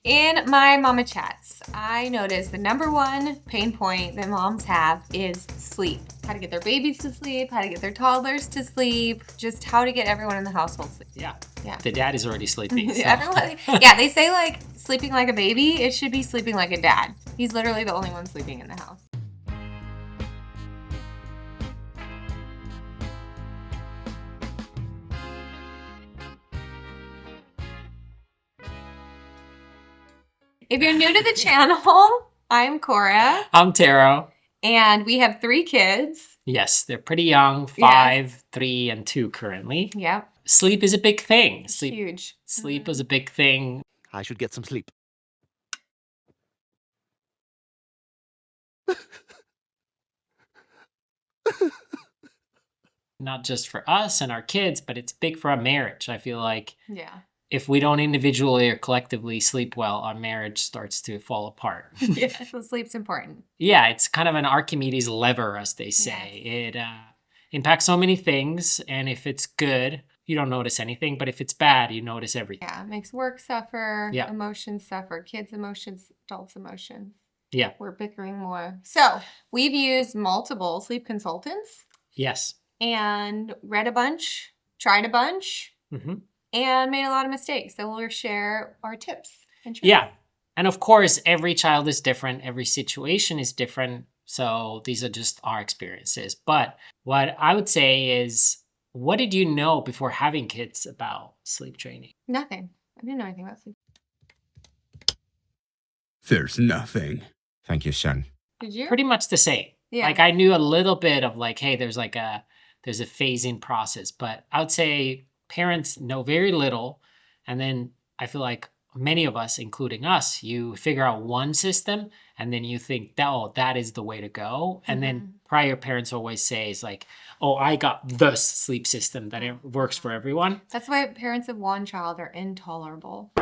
In my mama chats, I noticed the number one pain point that moms have is sleep. How to get their babies to sleep, how to get their toddlers to sleep, just how to get everyone in the household sleep. Yeah. Yeah. The dad is already sleeping. So. Everyone, yeah, they say like sleeping like a baby, it should be sleeping like a dad. He's literally the only one sleeping in the house. If you're new to the channel, I'm Cora. I'm Taro. And we have 3 kids. Yes, they're pretty young, 5, 3, and 2 currently. Yep. Sleep is a big thing. Huge. Sleep is a big thing. I should get some sleep. Not just for us and our kids, but it's big for our marriage. I feel like Yeah. if we don't individually or collectively sleep well, our marriage starts to fall apart. Yeah, so sleep's important. Yeah, it's kind of an Archimedes lever, as they say. Yes. It impacts so many things, and if it's good, you don't notice anything, but if it's bad, you notice everything. Yeah, it makes work suffer, Yeah. emotions suffer, kids' emotions, adults' emotions. Yeah. We're bickering more. So we've used multiple sleep consultants Yes. and read a bunch, tried a bunch, and made a lot of mistakes. So we'll share our tips and tricks. Yeah. And of course, every child is different. Every situation is different. So these are just our experiences. But what I would say is, what did you know before having kids about sleep training? Nothing. I didn't know anything about sleep. There's nothing. Thank you, Shen. Did you? Pretty much the same. Yeah. Like I knew a little bit of like, hey, there's a phasing process, but I would say parents know very little. And then I feel like many of us, including us, you figure out one system and then you think, oh, that is the way to go. And then prior parents always say is like, oh, I got this sleep system that it works for everyone. That's why parents of one child are intolerable.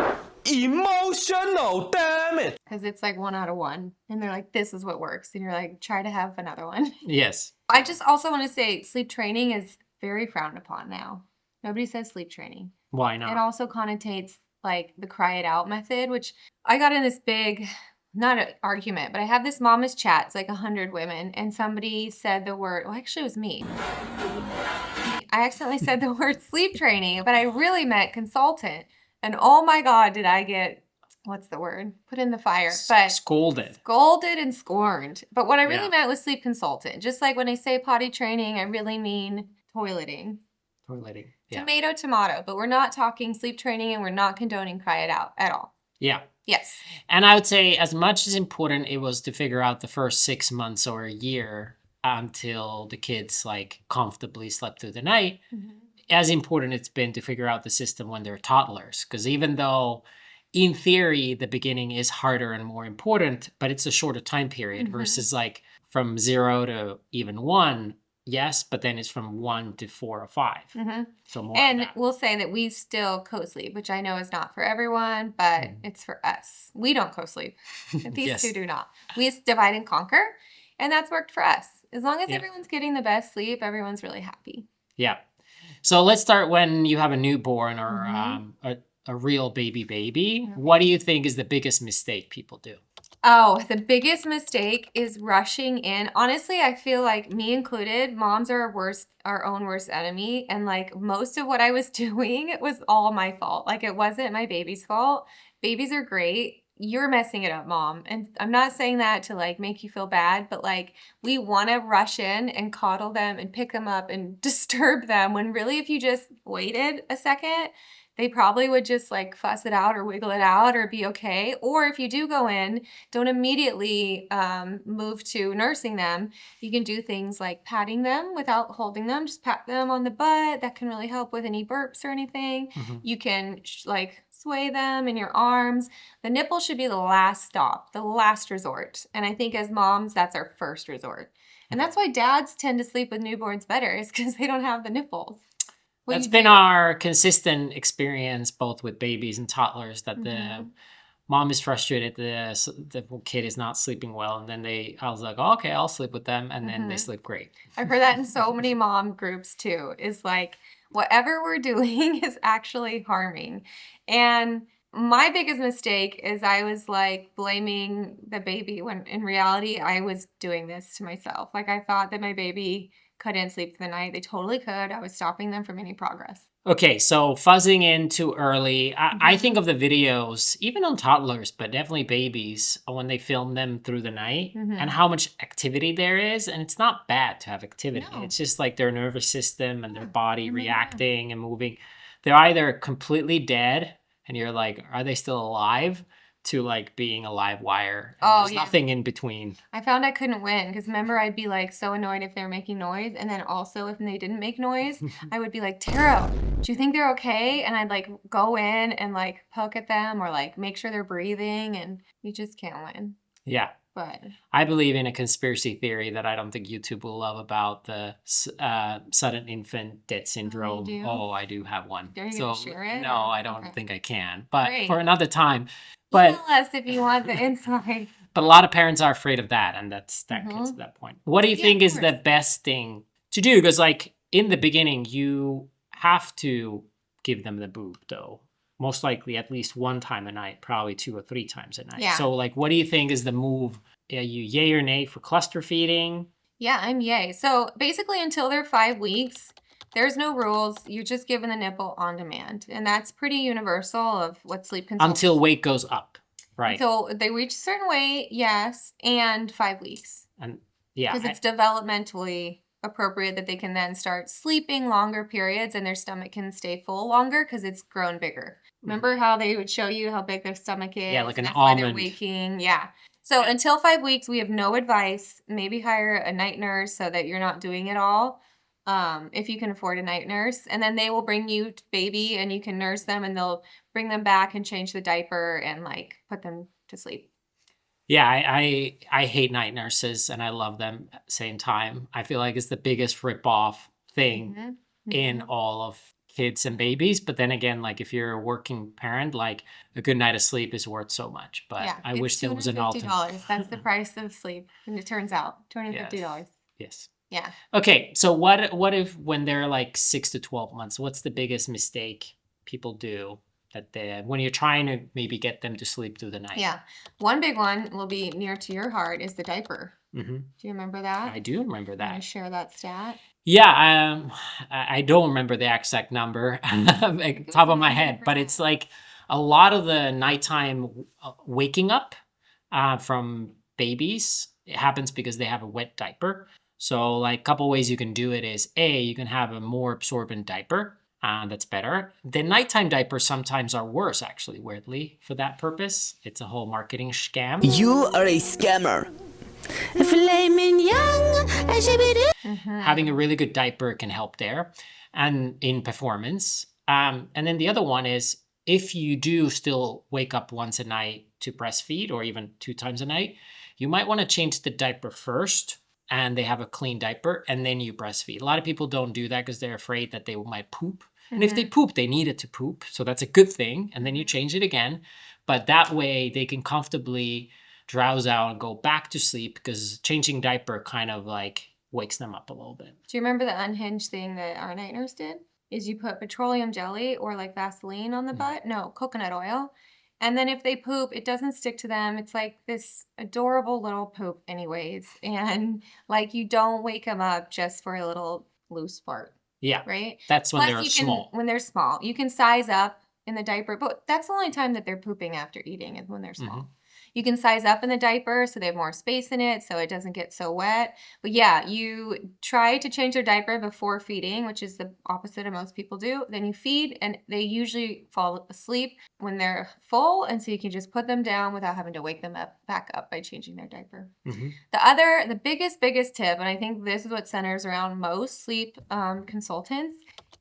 Emotional, damn it! Because it's like 1 out of 1. And they're like, this is what works. And you're like, try to have another one. Yes. I just also want to say sleep training is very frowned upon now. Nobody says sleep training. Why not? It also connotates like the cry it out method, which I got in this big, not an argument, but I have this mama's chat. It's like 100 women. And somebody said the word, well, actually it was me. I accidentally said the word sleep training, but I really meant consultant. And oh my God, did I get, what's the word? Put in the fire. But Scolded. Scolded and scorned. But what I really Yeah. meant was sleep consultant. Just like when I say potty training, I really mean toileting. Toileting. Yeah. Tomato, tomato. But we're not talking sleep training and we're not condoning cry it out at all. Yeah. Yes. And I would say as much as important it was to figure out the first 6 months or a year until the kids like comfortably slept through the night, as important it's been to figure out the system when they're toddlers. Because even though in theory the beginning is harder and more important, but it's a shorter time period versus like from 0 to even 1. Yes, but then it's from 1 to 4 or 5. So more. And we'll say that we still co-sleep, which I know is not for everyone, but it's for us. We don't co-sleep. These Yes. two do not. We divide and conquer, and that's worked for us. As long as everyone's getting the best sleep, everyone's really happy. Yeah. So let's start when you have a newborn or a real baby. What do you think is the biggest mistake people do? Oh, the biggest mistake is rushing in. Honestly, I feel like me included, moms are our own worst enemy. And like most of what I was doing was all my fault. Like it wasn't my baby's fault. Babies are great. You're messing it up, mom. And I'm not saying that to like make you feel bad, but like we want to rush in and coddle them and pick them up and disturb them when really if you just waited a second, they probably would just like fuss it out or wiggle it out or be okay. Or if you do go in, don't immediately move to nursing them. You can do things like patting them without holding them. Just pat them on the butt. That can really help with any burps or anything. You can like sway them in your arms. The nipple should be the last stop, the last resort. And I think as moms, that's our first resort. And that's why dads tend to sleep with newborns better is because they don't have the nipples. That's been our consistent experience both with babies and toddlers that the mom is frustrated the kid is not sleeping well. And then I was like, oh, okay, I'll sleep with them. And then they sleep great. I've heard that in so many mom groups too, is like whatever we're doing is actually harming. And my biggest mistake is I was like blaming the baby when in reality I was doing this to myself. Like I thought that my baby couldn't sleep through the night. They totally could. I was stopping them from any progress. Okay, so fuzzing in too early. I think Mhm. of the videos, even on toddlers, but definitely babies, when they film them through the night and Mhm. how much activity there is. And it's not bad to have activity. No. It's just like their nervous system and their Yeah. body They're moving around. reacting and moving. They're either completely dead and you're like, are they still alive? To like being a live wire. And Oh there's yeah. nothing in between. I found I couldn't win because remember I'd be like so annoyed if they were making noise, and then also if they didn't make noise, I would be like, Taro, do you think they're okay? And I'd like go in and like poke at them or like make sure they're breathing, and you just can't win. Yeah. But I believe in a conspiracy theory that I don't think YouTube will love about the sudden infant death syndrome. do? Oh, I do have one. Are you So gonna share it? no, Or? I don't Okay. think I can. But Great. for another time. Email But us if you want the inside. but a lot of parents are afraid of that, and that gets to Mhm. that point. What do you Yeah, think of is the course. best thing to do? Because like in the beginning, you have to give them the boob, though. Most likely at least one time a night, probably 2 or 3 times a night. Yeah. So like, what do you think is the move? Are you yay or nay for cluster feeding? Yeah, I'm yay. So basically, until they're 5 weeks, there's no rules. You're just given the nipple on demand. And that's pretty universal of what sleep consultants. Until weight goes up, right? Until they reach a certain weight, yes, and 5 weeks. And yeah, Because it's developmentally appropriate that they can then start sleeping longer periods and their stomach can stay full longer because it's grown bigger. Remember how they would show you how big their stomach is? Yeah, like an That's why they're almond. waking. Yeah. So until 5 weeks, we have no advice. Maybe hire a night nurse so that you're not doing it all. If you can afford a night nurse, and then they will bring you baby, and you can nurse them, and they'll bring them back and change the diaper and like put them to sleep. Yeah, I hate night nurses and I love them at the same time. I feel like it's the biggest ripoff thing Mhm. in Mhm. all of kids and babies. But then again, like if you're a working parent, like a good night of sleep is worth so much. But Yeah, I it's wish there was an alternate. $250. That's the price of sleep, and it turns out $250. Yes. Yeah. Okay, so what if when they're like 6 to 12 months, what's the biggest mistake people do that they when you're trying to maybe get them to sleep through the night? Yeah. One big one will be near to your heart is the diaper. Mm-hmm. Do you remember that? I do remember Can I that. share that stat? Yeah, I don't remember the exact number like It top was of my head, but 90%. it's like a lot of the nighttime waking up from babies. It happens because they have a wet diaper. So, like, a couple ways you can do it is A, you can have a more absorbent diaper. That's better. The nighttime diapers sometimes are worse, actually, weirdly, for that purpose. It's a whole marketing scam. You are a scammer. Flaming young. Having a really good diaper can help there and in performance. And then the other one is if you do still wake up once a night to breastfeed or even 2 times a night, you might want to change the diaper first and they have a clean diaper and then you breastfeed. A lot of people don't do that because they're afraid that they might poop. And if they poop, they need it to poop. So that's a good thing. And then you change it again. But that way they can comfortably drowse out and go back to sleep because changing diaper kind of like wakes them up a little bit. Do you remember the unhinged thing that our night nurse did? Is you put petroleum jelly or like Vaseline on the butt? No, coconut oil. And then if they poop, it doesn't stick to them. It's like this adorable little poop, anyways. And like you don't wake them up just for a little loose fart. Yeah. Right? That's when Plus, they're you small. can, when they're small, you can size up in the diaper, but that's the only time that they're pooping after eating is when they're small. You can size up in the diaper so they have more space in it so it doesn't get so wet. But yeah, you try to change their diaper before feeding, which is the opposite of most people do. Then you feed and they usually fall asleep when they're full. And so you can just put them down without having to wake them back up by changing their diaper. The biggest tip, and I think this is what centers around most sleep consultants,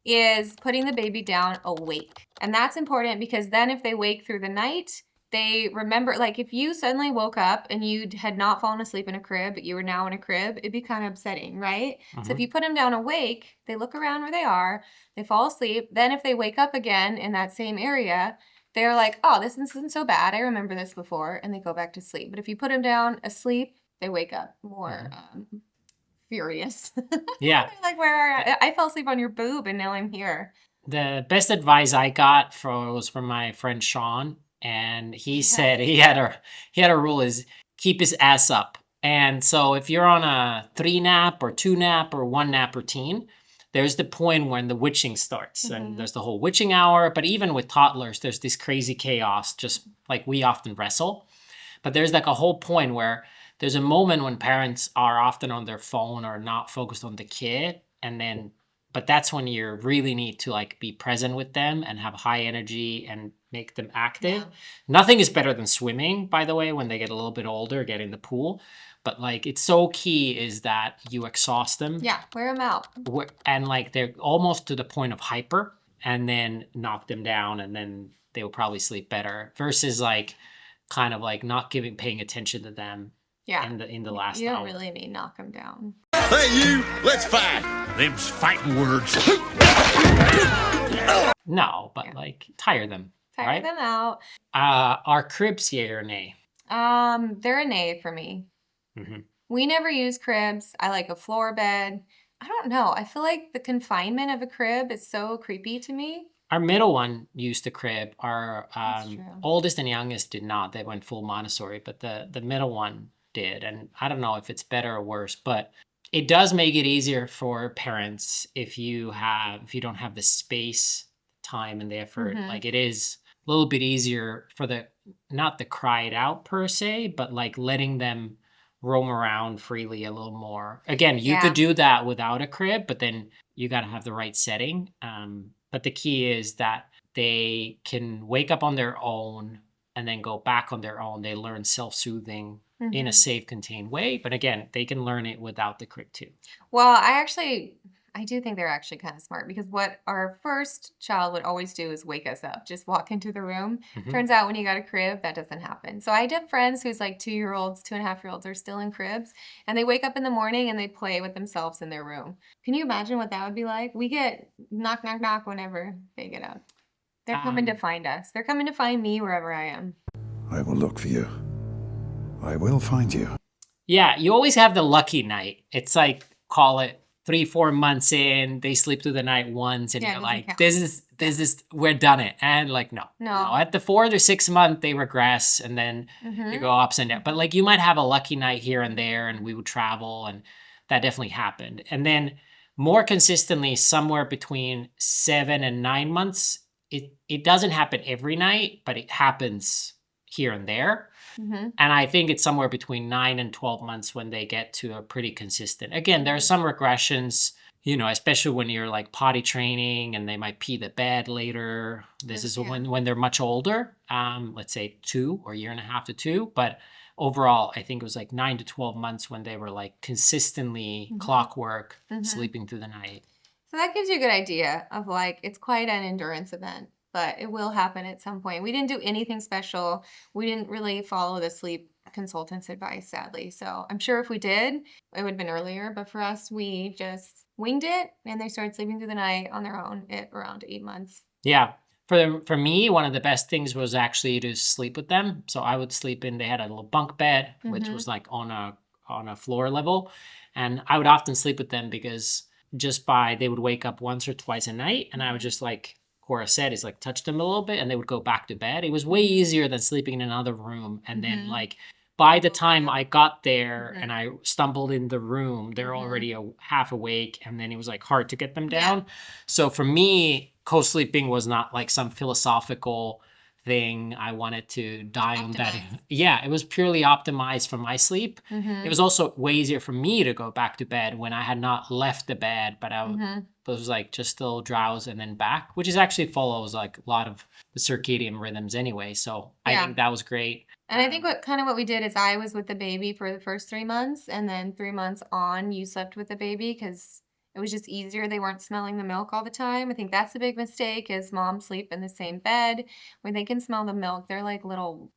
is putting the baby down awake. And that's important because then if they wake through the night, they remember, like if you suddenly woke up and you had not fallen asleep in a crib, but you were now in a crib, it'd be kind of upsetting, right? So if you put them down awake, they look around where they are, they fall asleep. Then if they wake up again in that same area, they're like, oh, this isn't so bad. I remember this before. And they go back to sleep. But if you put them down asleep, they wake up more furious. Yeah. They're like, where are I fell asleep on your boob and now I'm here. The best advice I got was from my friend Sean. and he said he had a rule is keep his ass up. And so if you're on a 3 nap or 2 nap or 1 nap routine, there's the point when the witching starts, and there's the whole witching hour. But even with toddlers, there's this crazy chaos, just like we often wrestle. But there's like a whole point where there's a moment when parents are often on their phone or not focused on the kid, and then but that's when you really need to like be present with them and have high energy and make them active. Yeah. Nothing is better than swimming, by the way, when they get a little bit older, get in the pool. But like it's so key is that you exhaust them. Yeah, wear them out. And like they're almost to the point of hyper, and then knock them down, and then they will probably sleep better versus like kind of like not paying attention to them Yeah. in the last You don't hour. really mean knock them down. Hey, you, let's fight. Them's fighting words. No, but like tire them. Tire right? them out. Are cribs yay or nay? They're a nay for me. Mhm. We never use cribs. I like a floor bed. I don't know. I feel like the confinement of a crib is so creepy to me. Our middle one used the crib. Our That's true. oldest and youngest did not. They went full Montessori, but the middle one did. And I don't know if it's better or worse, but it does make it easier for parents if you don't have the space, time, and the effort. Mhm. Like it is a little bit easier for not the cry it out per se, but like letting them roam around freely a little more. Again, you Yeah. could do that without a crib, but then you got to have the right setting. But the key is that they can wake up on their own and then go back on their own. They learn self-soothing in a Mhm. safe, contained way. But again, they can learn it without the crib too. Well, I do think they're actually kind of smart because what our first child would always do is wake us up, just walk into the room. Mhm. Turns out when you got a crib, that doesn't happen. So I have friends who's like 2-year-olds, 2.5-year-olds are still in cribs, and they wake up in the morning and they play with themselves in their room. Can you imagine what that would be like? We get knock, knock, knock whenever they get up. They're coming to Um, find us. They're coming to find me wherever I am. I will look for you. I will find you. Yeah, you always have the lucky night. It's like, call it 3-4 months in, they sleep through the night once, and Yeah, it you're doesn't like, count. this is, we're done it. And like, no. No. At the 4th or 6th month, they regress, and then Mhm. you go ups and down. But like, you might have a lucky night here and there, and we would travel, and that definitely happened. And then more consistently, somewhere between 7 and 9 months, it doesn't happen every night, but it happens here and there. Mhm. And I think it's somewhere between 9 and 12 months when they get to a pretty consistent. Again, there are some regressions, especially when you're like potty training and they might pee the bed later. This is Yeah. when they're much older, let's say 2 or a year and a half to 2. But overall, I think it was like 9 to 12 months when they were like consistently clockwork, sleeping through the night. So that gives you a good idea of like, it's quite an endurance event, but it will happen at some point. We didn't do anything special. We didn't really follow the sleep consultant's advice, sadly. So I'm sure if we did, it would have been earlier. But for us, we just winged it and they started sleeping through the night on their own at around 8 months. Yeah. For me, one of the best things was actually to sleep with them. So I would sleep they had a little bunk bed, which was like on a floor level. And I would often sleep with them because they would wake up once or twice a night. And I would just like Cora said, is like touch them a little bit and they would go back to bed. It was way easier than sleeping in another room. And then like by the time I got there and I stumbled in the room, they're already half awake, and then it was like hard to get them down. So for me, co-sleeping was not like some philosophical thing I wanted to die on that. Yeah, it was purely optimized for my sleep. It was also way easier for me to go back to bed when I had not left the bed, but I was like just still drowse and then back, which is actually follows like a lot of the circadian rhythms anyway. So I think that was great. And I think what we did is I was with the baby for the first 3 months, and then 3 months on, you slept with the baby because it was just easier. They weren't smelling the milk all the time. I think that's the big mistake is moms sleep in the same bed. When they can smell the milk, they're like little,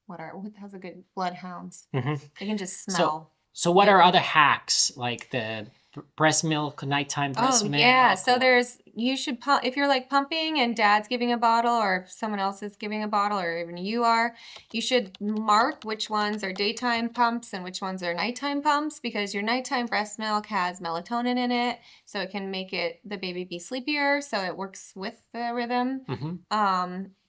how's a good bloodhounds. They can just smell. So what are other hacks like the breast milk, nighttime breast milk? Yeah. So there's, you should pump if you're like pumping and dad's giving a bottle, or if someone else is giving a bottle, or even you are, you should mark which ones are daytime pumps and which ones are nighttime pumps, because your nighttime breast milk has melatonin in it, so it can make the baby be sleepier, so it works with the rhythm.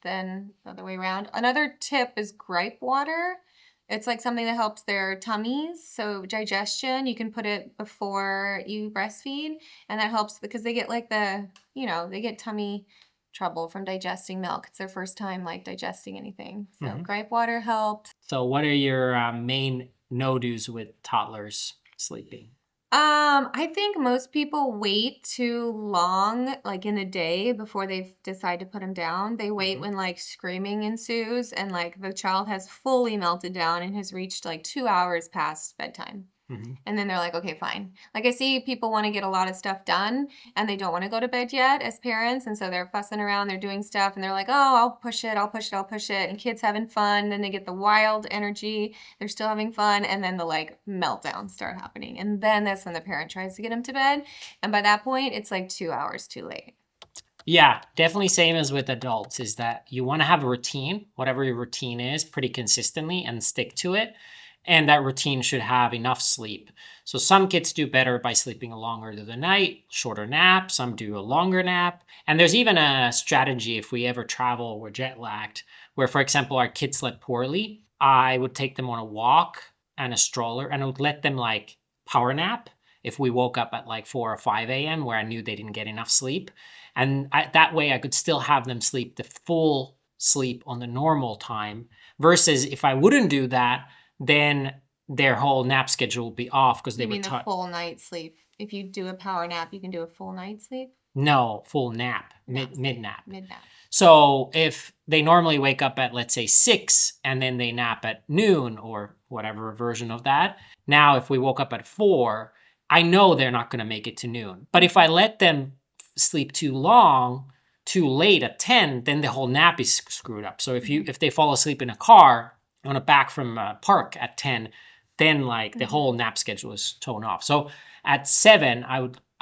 Than the other way around. Another tip is gripe water. It's like something that helps their tummies, so digestion. You can put it before you breastfeed, and that helps because they get like they get tummy trouble from digesting milk. It's their first time like digesting anything. So gripe water helps. So what are your main no-dos with toddlers sleeping? I think most people wait too long, like in the day, before they decide to put him down. They wait when like screaming ensues and like the child has fully melted down and has reached like 2 hours past bedtime. And then they're like, okay, fine. Like I see people want to get a lot of stuff done and they don't want to go to bed yet as parents. And so they're fussing around, they're doing stuff and they're like, oh, I'll push it, I'll push it, I'll push it. And kids having fun. Then they get the wild energy. They're still having fun. And then the like meltdowns start happening. And then that's when the parent tries to get them to bed. And by that point, it's like 2 hours too late. Yeah, definitely same as with adults is that you want to have a routine, whatever your routine is, pretty consistently and stick to it. And that routine should have enough sleep. So some kids do better by sleeping longer through the night, shorter nap. Some do a longer nap. And there's even a strategy if we ever travel or we're jet lagged, where, for example, our kids slept poorly. I would take them on a walk and a stroller and I would let them like power nap if we woke up at like 4 or 5 a.m. where I knew they didn't get enough sleep. And that way I could still have them sleep the full sleep on the normal time versus if I wouldn't do that, then their whole nap schedule will be off because they were the full night sleep. If you do a power nap, you can do a full night sleep? No, full nap, mid-nap. Mid-nap. So if they normally wake up at, let's say, 6 and then they nap at noon or whatever version of that, now if we woke up at 4, I know they're not going to make it to noon. But if I let them sleep too long, too late at 10, then the whole nap is screwed up. So if they fall asleep in a car on a back from a park at 10, then like the whole nap schedule is thrown off. So at 7, I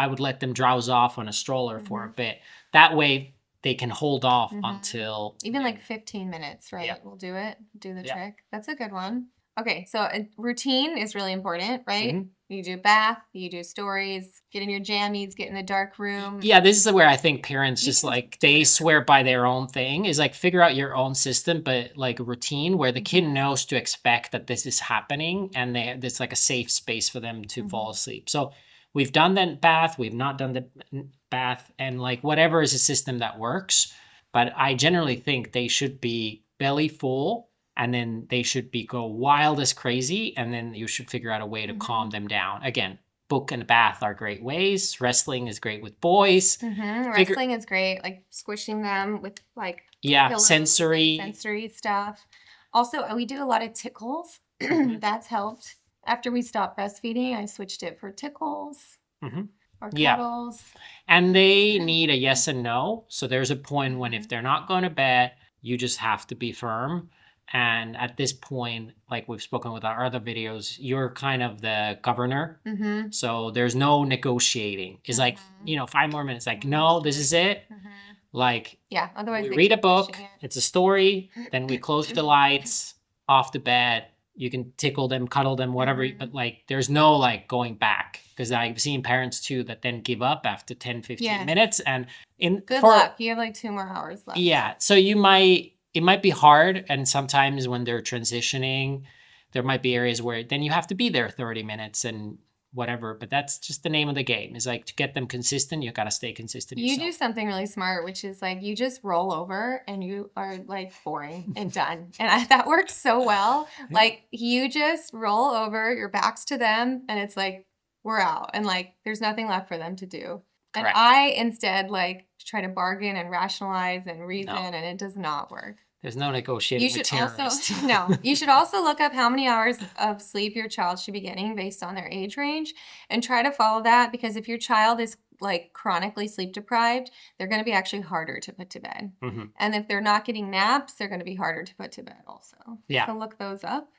would let them drowse off on a stroller for a bit. That way they can hold off until even like 15 minutes, right? Yeah. We'll do the trick. That's a good one. Okay, so a routine is really important, right? You do bath, you do stories, get in your jammies, get in the dark room. Yeah, this is where I think parents just like they swear by their own thing is like figure out your own system, but like a routine where the kid knows to expect that this is happening and there's like a safe space for them to fall asleep. So we've done the bath, we've not done the bath, and like whatever is a system that works. But I generally think they should be belly full and then they should be go wild as crazy. And then you should figure out a way to calm them down. Again, book and bath are great ways. Wrestling is great with boys. Wrestling is great, like squishing them with like pillows, sensory. like sensory stuff. Also, we do a lot of tickles. That's helped. After we stopped breastfeeding, I switched it for tickles or cuddles. And they need a yes and no. So there's a point when if they're not going to bed, you just have to be firm. And at this point, like we've spoken with our other videos, you're kind of the governor. So there's no negotiating. It's like, 5 more minutes. Like, no, this is it. Like, otherwise we read a book. It's a story. Then we close the lights, off the bed. You can tickle them, cuddle them, whatever. But like, there's no like going back. Because I've seen parents too that then give up after 10, 15 minutes. And good luck. You have like 2 more hours left. Yeah. So it might be hard. And sometimes when they're transitioning, there might be areas where then you have to be there 30 minutes and whatever. But that's just the name of the game. Is like to get them consistent, you got to stay consistent yourself. You do something really smart, which is like you just roll over and you are like boring and done. And that works so well. Like you just roll over, your back's to them, and it's like, we're out. And like there's nothing left for them to do. And Correct. I instead like try to bargain and rationalize and reason, and it does not work. There's no negotiating with terrorists. You should also look up how many hours of sleep your child should be getting based on their age range and try to follow that, because if your child is like chronically sleep deprived, they're going to be actually harder to put to bed. And if they're not getting naps, they're going to be harder to put to bed also. So look those up.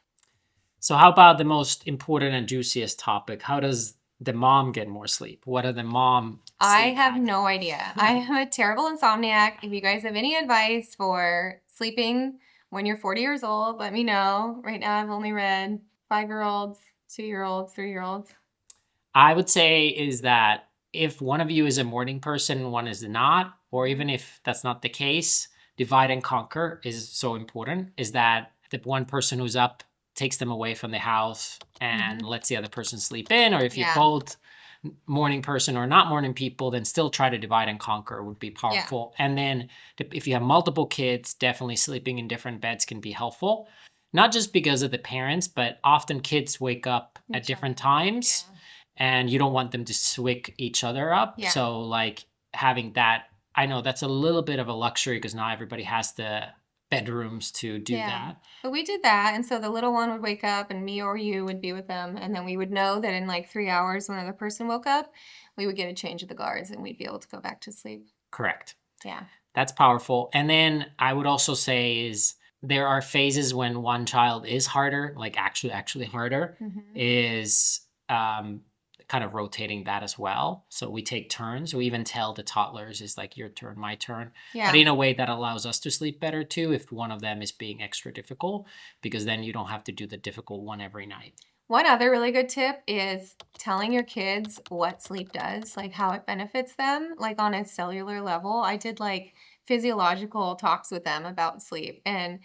So how about the most important and juiciest topic? How does the mom get more sleep? What are the mom I sleep have habits? no idea. I am a terrible insomniac. If you guys have any advice for sleeping when you're 40 years old, let me know. Right now, I've only read 5-year-olds, 2-year-olds, 3-year-olds. I would say is that if one of you is a morning person and one is not, or even if that's not the case, divide and conquer is so important. Is that the one person who's up takes them away from the house and lets the other person sleep in, or if you're Yeah. both morning person or not morning people, then still try to divide and conquer would be powerful. And then if you have multiple kids, definitely sleeping in different beds can be helpful. Not just because of the parents, but often kids wake up at different times and you don't want them to wake each other up. Yeah. So like having that, I know that's a little bit of a luxury because not everybody has the bedrooms to do that. But we did that, and so the little one would wake up, and me or you would be with them, and then we would know that in like 3 hours, when another person woke up, we would get a change of the guards, and we'd be able to go back to sleep. Correct. Yeah. That's powerful. And then I would also say is there are phases when one child is harder, like actually harder, is kind of rotating that as well. So we take turns. We even tell the toddlers is like your turn, my turn. Yeah. But in a way that allows us to sleep better too if one of them is being extra difficult, because then you don't have to do the difficult one every night. One other really good tip is telling your kids what sleep does, like how it benefits them, like on a cellular level. I did like physiological talks with them about sleep, and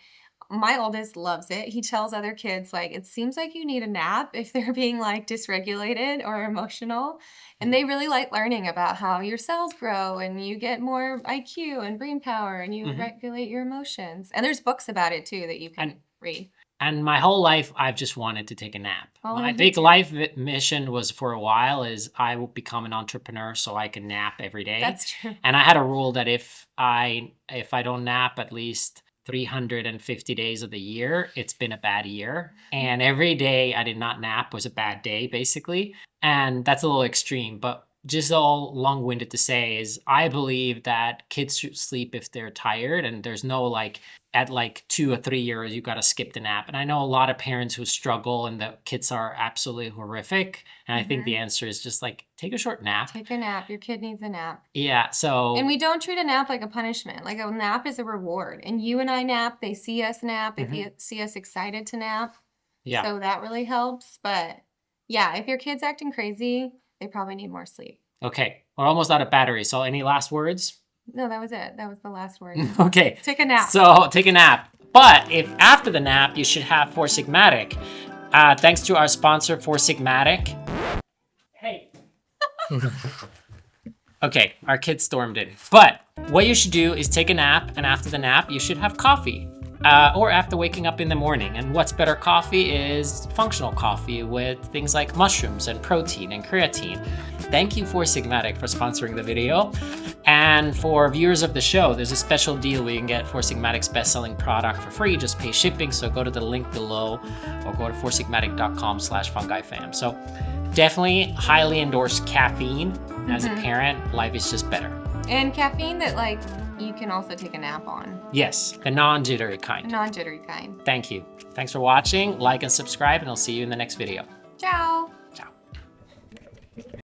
my oldest loves it. He tells other kids, like, it seems like you need a nap if they're being like dysregulated or emotional. And they really like learning about how your cells grow and you get more IQ and brain power and you regulate your emotions. And there's books about it too that you can read. And my whole life, I've just wanted to take a nap. Oh, My I big do. life mission was for a while is I will become an entrepreneur so I can nap every day. That's true. And I had a rule that if I don't nap at least 350 days of the year, it's been a bad year. And every day I did not nap was a bad day, basically. And that's a little extreme, but just all long-winded to say is I believe that kids should sleep if they're tired, and there's no like at like 2 or 3 years you got to skip the nap. And I know a lot of parents who struggle and the kids are absolutely horrific, and I think the answer is just like take a short nap. Take a nap. Your kid needs a nap. Yeah, so And we don't treat a nap like a punishment. Like a nap is a reward. And you and I nap, they see us nap, they see us excited to nap. yeah. So that really helps. But yeah, if your kid's acting crazy, they probably need more sleep. Okay, we're almost out of battery. So any last words? No, that was it. That was the last word. Okay. Take a nap. So take a nap. But if after the nap, you should have Four Sigmatic. Thanks to our sponsor, Four Sigmatic. Hey. Okay, our kids stormed in. But what you should do is take a nap, and after the nap, you should have coffee. Or after waking up in the morning. And what's better coffee is functional coffee with things like mushrooms and protein and creatine. Thank you, Four Sigmatic, for sponsoring the video. And for viewers of the show, there's a special deal where you can get Four Sigmatic's best-selling product for free. Just pay shipping, so go to the link below or go to foursigmatic.com/fungifam. So definitely highly endorse caffeine. As a parent, life is just better. And caffeine that like you can also take a nap on. Yes, the non-jittery kind. Non-jittery kind. Thank you. Thanks for watching. Like and subscribe, and I'll see you in the next video. Ciao.